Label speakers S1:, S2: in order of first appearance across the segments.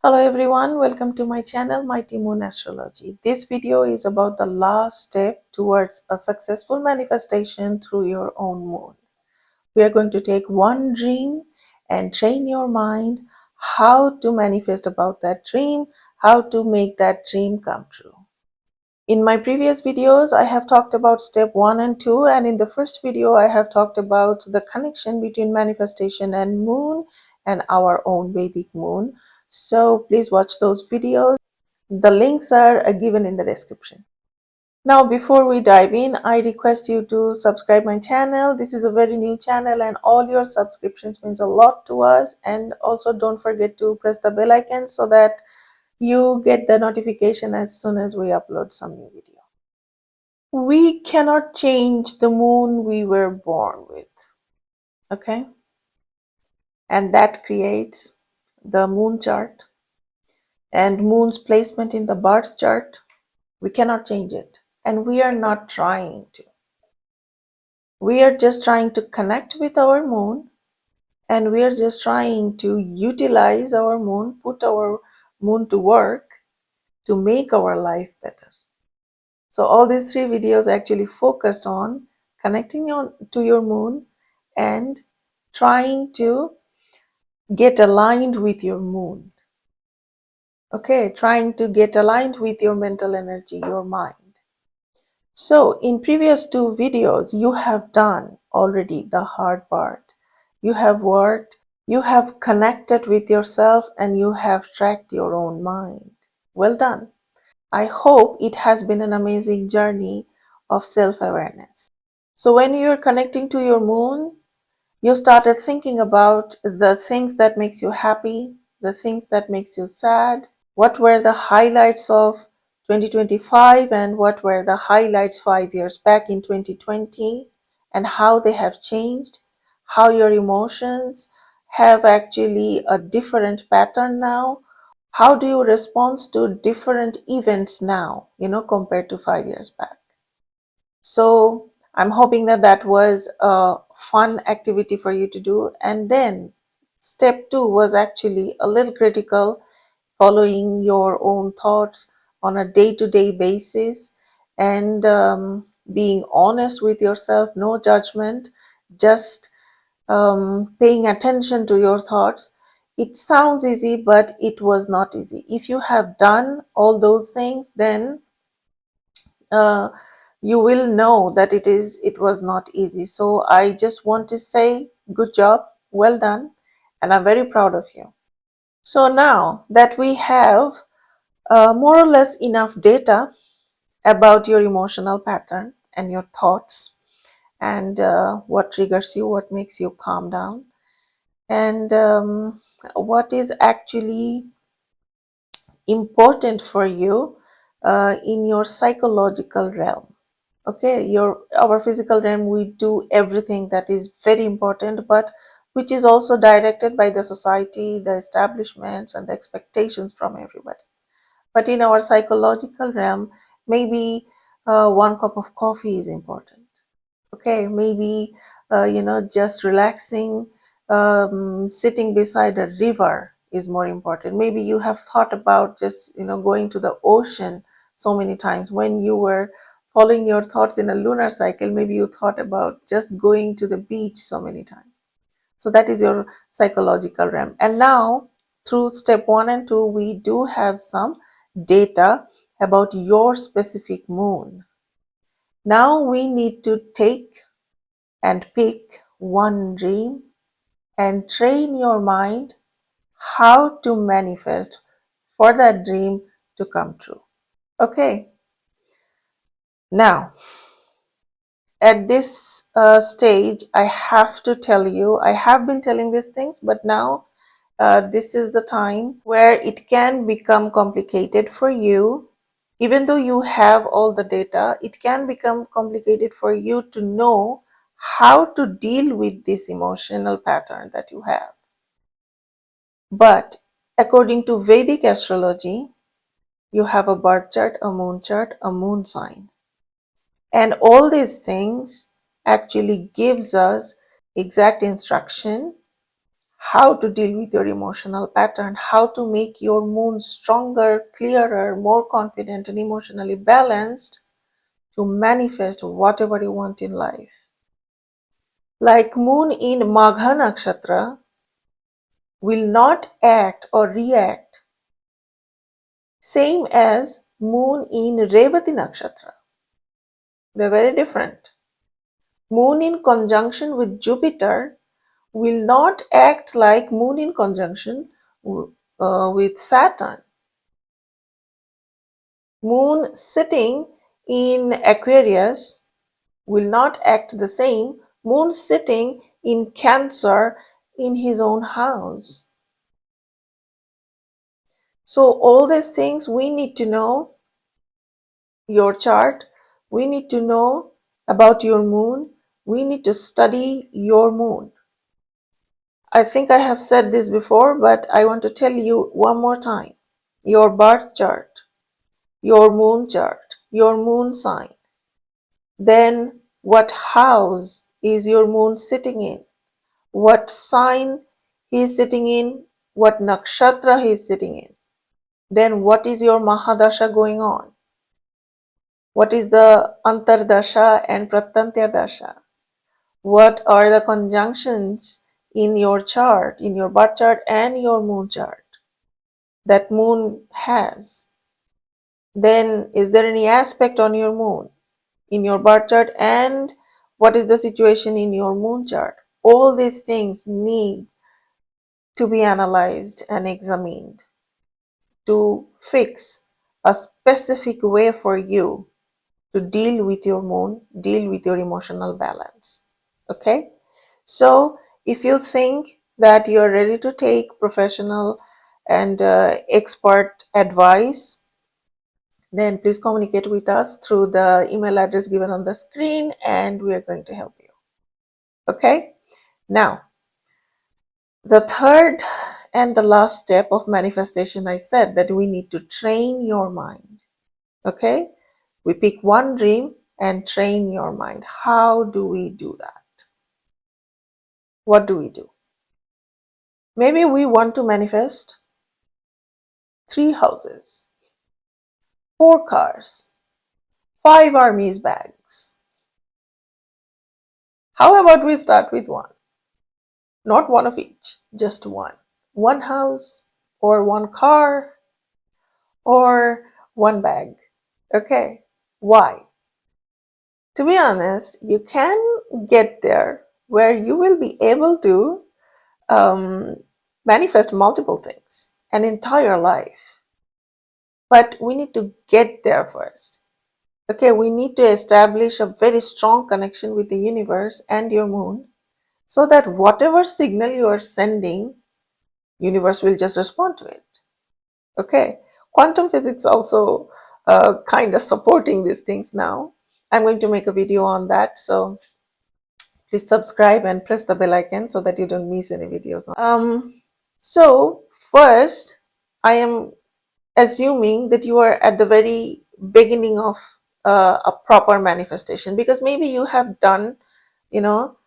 S1: Hello everyone, welcome to my channel Mighty Moon Astrology. This video is about the last step towards a successful manifestation through your own moon. We are going to take one dream and train your mind how to manifest about that dream, how to make that dream come true. In my previous videos, I have talked about step 1 and 2, and in the first video, I have talked about the connection between manifestation and moon and our own Vedic moon. So please watch those videos. The links are given in the description. Now, before we dive in, I request you to subscribe my channel. This is a very new channel and all your subscriptions means a lot to us. And also don't forget to press the bell icon so that you get the notification as soon as we upload some new video. We cannot change the moon we were born with, okay? And that creates the moon chart and moon's placement in the birth chart. We cannot change it, and we are not trying to. We are just trying to connect with our moon, and we are just trying to utilize our moon, put our moon to work to make our life better. So all these 3 videos actually focused on connecting to your moon and trying to get aligned with your moon. Okay, trying to get aligned with your mental energy, your mind. So in previous 2 videos, you have done already the hard part. You have worked, you have connected with yourself, and you have tracked your own mind. Well done. I hope it has been an amazing journey of self-awareness. So when you're connecting to your moon, you started thinking about the things that makes you happy, the things that makes you sad, what were the highlights of 2025 and what were the highlights 5 years back in 2020 and how they have changed, how your emotions have actually a different pattern now. How do you respond to different events now, compared to 5 years back? So I'm hoping that that was a fun activity for you to do. And then step 2 was actually a little critical, following your own thoughts on a day-to-day basis and being honest with yourself, no judgment, just paying attention to your thoughts. It sounds easy, but it was not easy. If you have done all those things, then uh, you will know that it was not easy. So I just want to say good job, well done, and I'm very proud of you. So now that we have more or less enough data about your emotional pattern and your thoughts and what triggers you, what makes you calm down, and what is actually important for you in your psychological realm. Okay, our physical realm, we do everything that is very important, but which is also directed by the society, the establishments, and the expectations from everybody. But in our psychological realm, maybe 1 cup of coffee is important. Okay, maybe just relaxing, sitting beside a river is more important. Maybe you have thought about just going to the ocean so many times. When you were following your thoughts in a lunar cycle, maybe you thought about just going to the beach so many times. So that is your psychological realm. And now through step 1 and 2, we do have some data about your specific moon. Now we need to take and pick one dream and train your mind how to manifest for that dream to come true. Okay. Now, at this stage, I have to tell you, I have been telling these things, but now this is the time where it can become complicated for you. Even though you have all the data, it can become complicated for you to know how to deal with this emotional pattern that you have. But according to Vedic astrology, you have a birth chart, a moon sign. And all these things actually gives us exact instruction how to deal with your emotional pattern, how to make your moon stronger, clearer, more confident, and emotionally balanced to manifest whatever you want in life. Like moon in Magha Nakshatra will not act or react same as moon in Revati Nakshatra. They're very different. Moon in conjunction with Jupiter will not act like moon in conjunction with Saturn. Moon sitting in Aquarius will not act the same. Moon sitting in Cancer in his own house. So all these things we need to know your chart. We need to know about your moon. We need to study your moon. I think I have said this before, but I want to tell you one more time. Your birth chart, your moon chart, your moon sign. Then what house is your moon sitting in? What sign he is sitting in? What nakshatra he is sitting in? Then what is your mahadasha going on? What is the antardasha and pratantya dasha? What are the conjunctions in your chart, in your birth chart and your moon chart that moon has? Then is there any aspect on your moon in your birth chart, and what is the situation in your moon chart? All these things need to be analyzed and examined to fix a specific way for you to deal with your moon, deal with your emotional balance. Okay? So if you think that you're ready to take professional and expert advice, then please communicate with us through the email address given on the screen and we are going to help you. Okay? Now, the third and the last step of manifestation, I said that we need to train your mind. Okay? We pick one dream and train your mind. How do we do that? What do we do? Maybe we want to manifest 3 houses, 4 cars, 5 armies bags. How about we start with one? Not one of each, just one. One house or one car or one bag. Okay, why? To be honest, you can get there where you will be able to manifest multiple things, an entire life. But we need to get there first. Okay, we need to establish a very strong connection with the universe and your moon so that whatever signal you are sending, universe will just respond to it. Okay, quantum physics also kind of supporting these things now. I'm going to make a video on that, so please subscribe and press the bell icon so that you don't miss any videos. So first, I am assuming that you are at the very beginning of a proper manifestation, because maybe you have done, you know,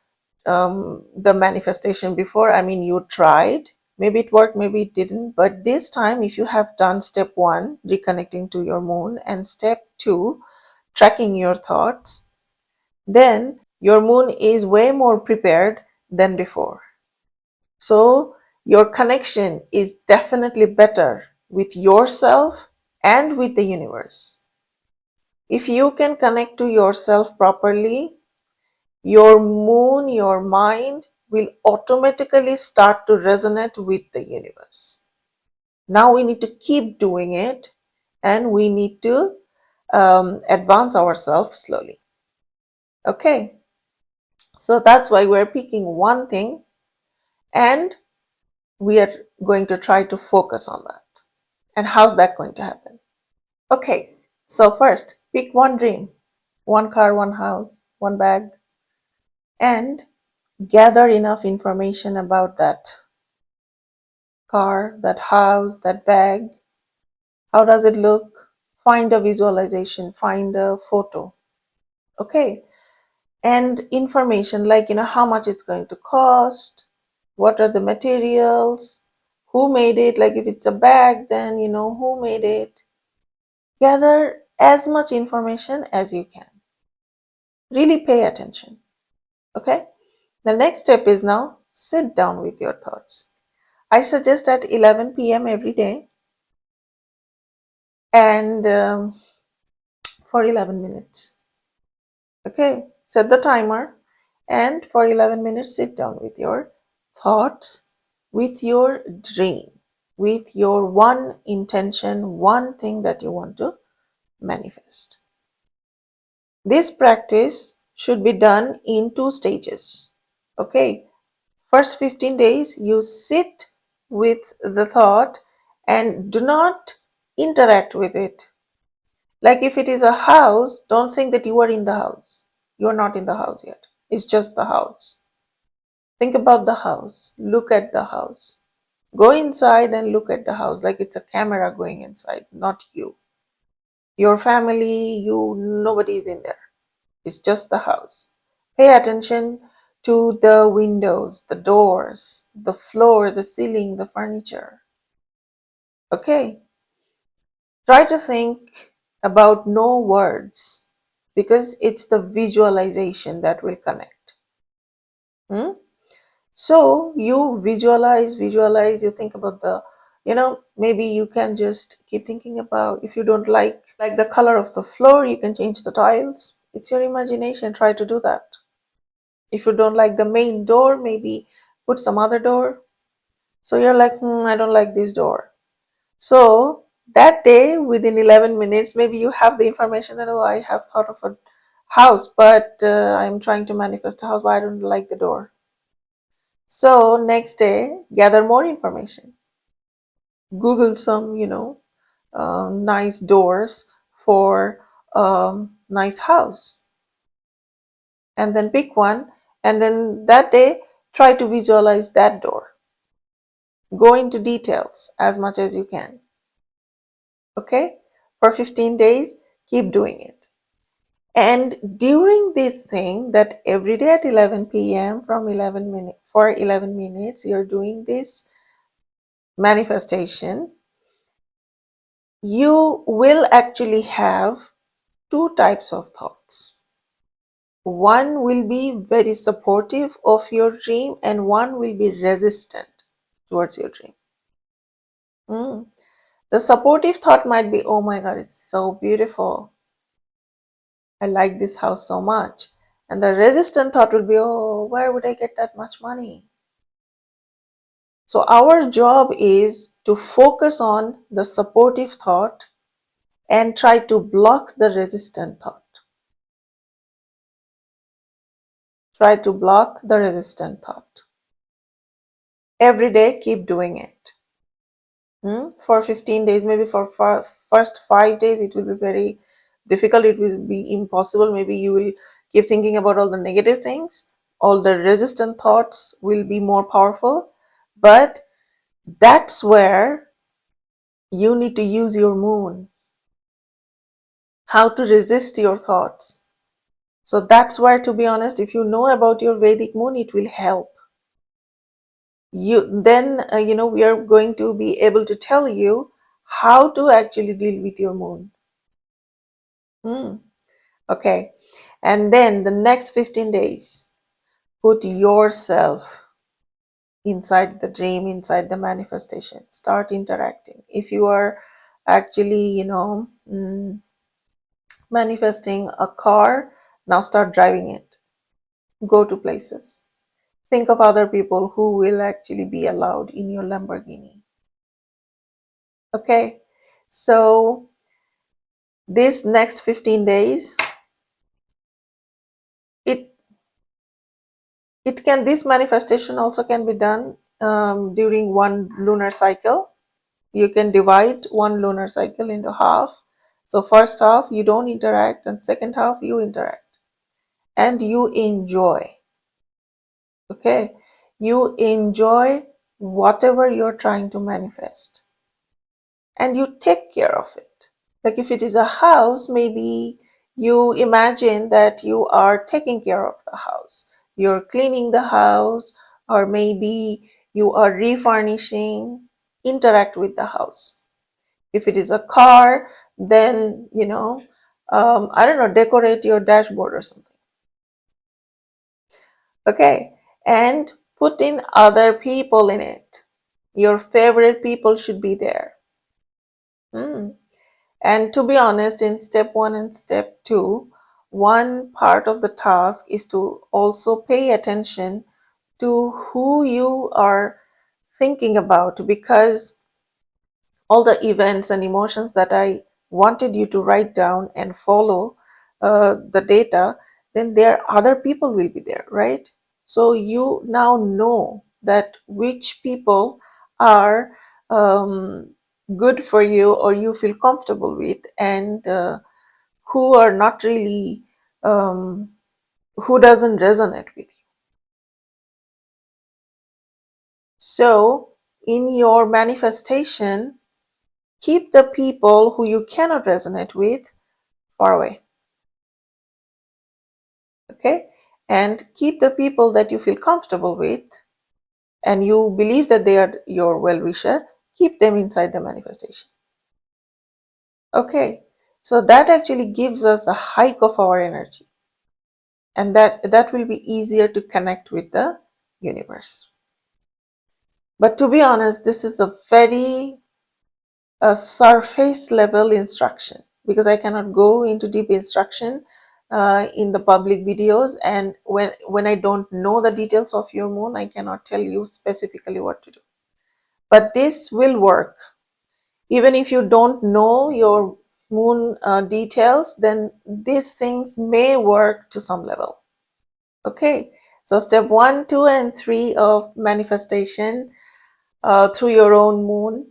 S1: the manifestation before. I mean, you tried, maybe it worked, maybe it didn't, but this time if you have done step 1, reconnecting to your moon, and step 2, tracking your thoughts, then your moon is way more prepared than before. So your connection is definitely better with yourself and with the universe. If you can connect to yourself properly, your moon, your mind will automatically start to resonate with the universe. Now we need to keep doing it and we need to advance ourselves slowly. Okay, so that's why we're picking one thing and we are going to try to focus on that. And how's that going to happen? Okay, so first pick one dream, one car, one house, one bag, and gather enough information about that car, that house, that bag. How does it look? Find a visualization, find a photo. Okay, and information like, how much it's going to cost, What are the materials? Who made it? Like if it's a bag, then you know who made it. Gather as much information as you can. Really pay attention. Okay? The next step is now sit down with your thoughts. I suggest at 11 p.m. every day and for 11 minutes. Okay? Set the timer and for 11 minutes sit down with your thoughts, with your dream, with your one intention, one thing that you want to manifest. This practice should be done in 2 stages. Okay, first 15 days you sit with the thought and do not interact with it. Like if it is a house, don't think that you are in the house. You are not in the house yet. It's just the house. Think about the house. Look at the house. Go inside and look at the house like it's a camera going inside, not you. Your family, you, nobody is in there. It's just the house. Pay attention to the windows, the doors, the floor, the ceiling, the furniture. Okay? Try to think about no words because it's the visualization that will connect. Hmm? So you visualize, you think about the, maybe you can just keep thinking about if you don't like the color of the floor, you can change the tiles. It's your imagination. Try to do that. If you don't like the main door, maybe put some other door. So you're like, I don't like this door. So that day, within 11 minutes, maybe you have the information that, oh, I have thought of a house, but I'm trying to manifest a house, but I don't like the door. So next day, gather more information. Google some, nice doors for nice house. And then pick one. And then that day, try to visualize that door. Go into details as much as you can. Okay? For 15 days, keep doing it. And during this thing that every day at 11 p.m. for 11 minutes, you're doing this manifestation, you will actually have two types of thoughts. One will be very supportive of your dream and one will be resistant towards your dream. The supportive thought might be, oh my God, it's so beautiful. I like this house so much. And the resistant thought will be, oh, where would I get that much money? So our job is to focus on the supportive thought and try to block the resistant thought. Try to block the resistant thought. Every day, keep doing it. For 15 days, maybe for first 5 days, it will be very difficult. It will be impossible. Maybe you will keep thinking about all the negative things. All the resistant thoughts will be more powerful. But that's where you need to use your moon. How to resist your thoughts. So that's where, to be honest, if you know about your Vedic moon, it will help. We are going to be able to tell you how to actually deal with your moon. Okay. And then the next 15 days, put yourself inside the dream, inside the manifestation. Start interacting. If you are actually, manifesting a car, now start driving it. Go to places. Think of other people who will actually be allowed in your Lamborghini. Okay. So this next 15 days, this manifestation also can be done during one lunar cycle. You can divide one lunar cycle into half. So first half you don't interact and second half you interact and you enjoy. Okay, you enjoy whatever you're trying to manifest and you take care of it. Like if it is a house, maybe you imagine that you are taking care of the house. You're cleaning the house, or maybe you are refurnishing, interact with the house. If it is a car, then, I don't know, decorate your dashboard or something. Okay. And put in other people in it. Your favorite people should be there. And to be honest, in step 1 and step 2, one part of the task is to also pay attention to who you are thinking about, because all the events and emotions that I wanted you to write down and follow the data, then there other people will be there, right? So you now know that which people are good for you or you feel comfortable with, and who are not really, who doesn't resonate with you. So in your manifestation, keep the people who you cannot resonate with far away. Okay? And keep the people that you feel comfortable with and you believe that they are your well-wisher, keep them inside the manifestation. Okay? So that actually gives us the hike of our energy. And that will be easier to connect with the universe. But to be honest, this is a very surface level instruction, because I cannot go into deep instruction in the public videos, and when I don't know the details of your moon, I cannot tell you specifically what to do. But this will work. Even if you don't know your moon details, then these things may work to some level. Okay, so step 1, 2, and 3 of manifestation through your own moon.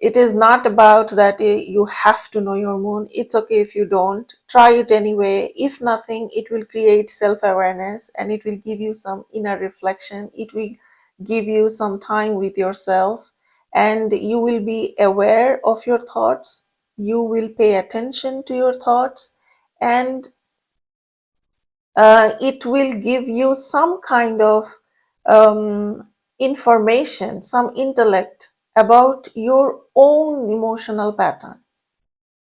S1: It is not about that you have to know your moon. It's okay if you don't. Try it anyway. If nothing, it will create self-awareness and it will give you some inner reflection. It will give you some time with yourself and you will be aware of your thoughts. You will pay attention to your thoughts, and it will give you some kind of information, some intellect about your own emotional pattern.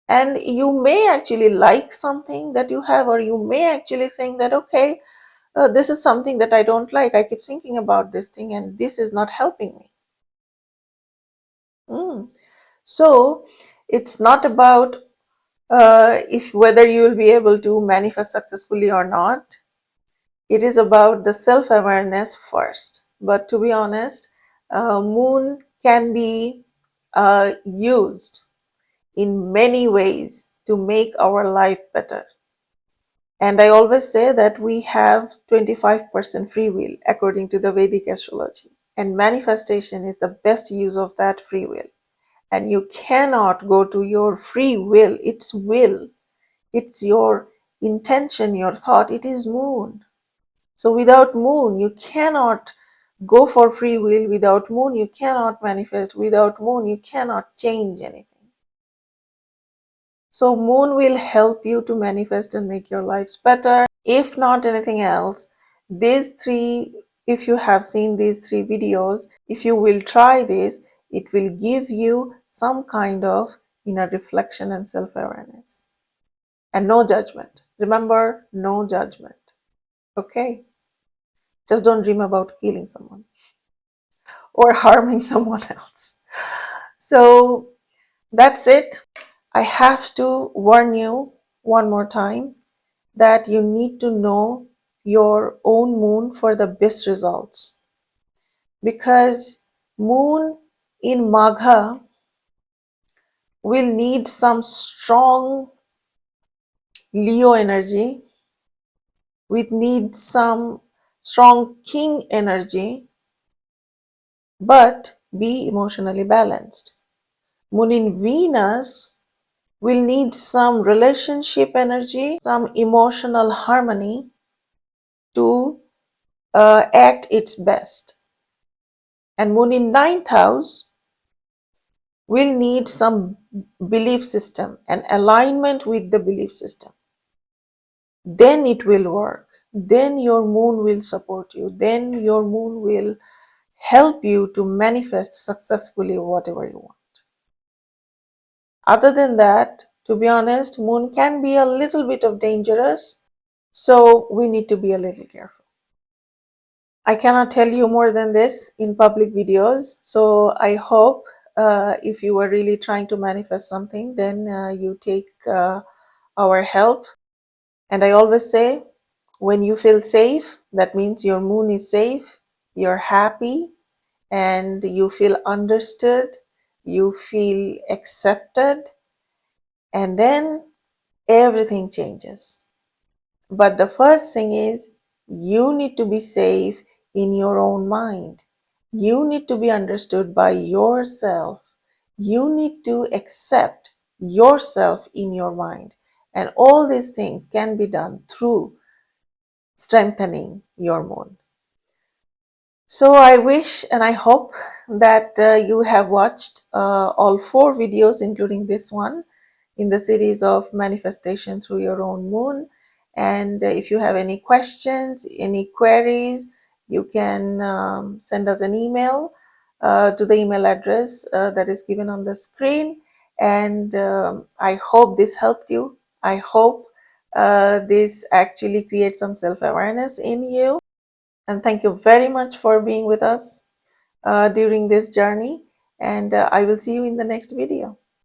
S1: And you may actually like something that you have, or you may actually think that, okay, this is something that I don't like. I keep thinking about this thing and this is not helping me. So it's not about if whether you will be able to manifest successfully or not. It is about the self-awareness first. But to be honest, moon can be used in many ways to make our life better. And I always say that we have 25% free will according to the Vedic astrology. And manifestation is the best use of that free will. And you cannot go to your free will. It's will. It's your intention, your thought. It is moon. So without moon, you cannot go for free will. Without moon, you cannot manifest. Without moon, you cannot change anything. So moon will help you to manifest and make your lives better. If not anything else, these three, if you have seen these 3 videos, if you will try this, it will give you some kind of inner reflection and self-awareness. And no judgment. Remember, no judgment. Okay? Just don't dream about killing someone or harming someone else. So that's it. I have to warn you one more time that you need to know your own moon for the best results, because moon in Magha will need some strong Leo energy, we need some strong King energy, but be emotionally balanced. Moon in Venus will need some relationship energy, some emotional harmony to act its best. And moon in 9th house will need some belief system and alignment with the belief system. Then it will work. then your moon will support you. Then your moon will help you to manifest successfully whatever you want. Other than that, to be honest, moon can be a little bit of dangerous, so we need to be a little careful. I cannot tell you more than this in public videos, so I hope if you are really trying to manifest something, then you take our help. And I always say, when you feel safe, that means your moon is safe, you're happy, and you feel understood, you feel accepted, and then everything changes. But the first thing is, you need to be safe in your own mind. You need to be understood by yourself. You need to accept yourself in your mind. And all these things can be done through strengthening your moon. So I wish and I hope that you have watched all 4 videos, including this one, in the series of manifestation through your own moon. And if you have any questions, any queries, you can send us an email to the email address that is given on the screen. And I hope this helped you. I hope this actually creates some self-awareness in you. And thank you very much for being with us during this journey. And I will see you in the next video.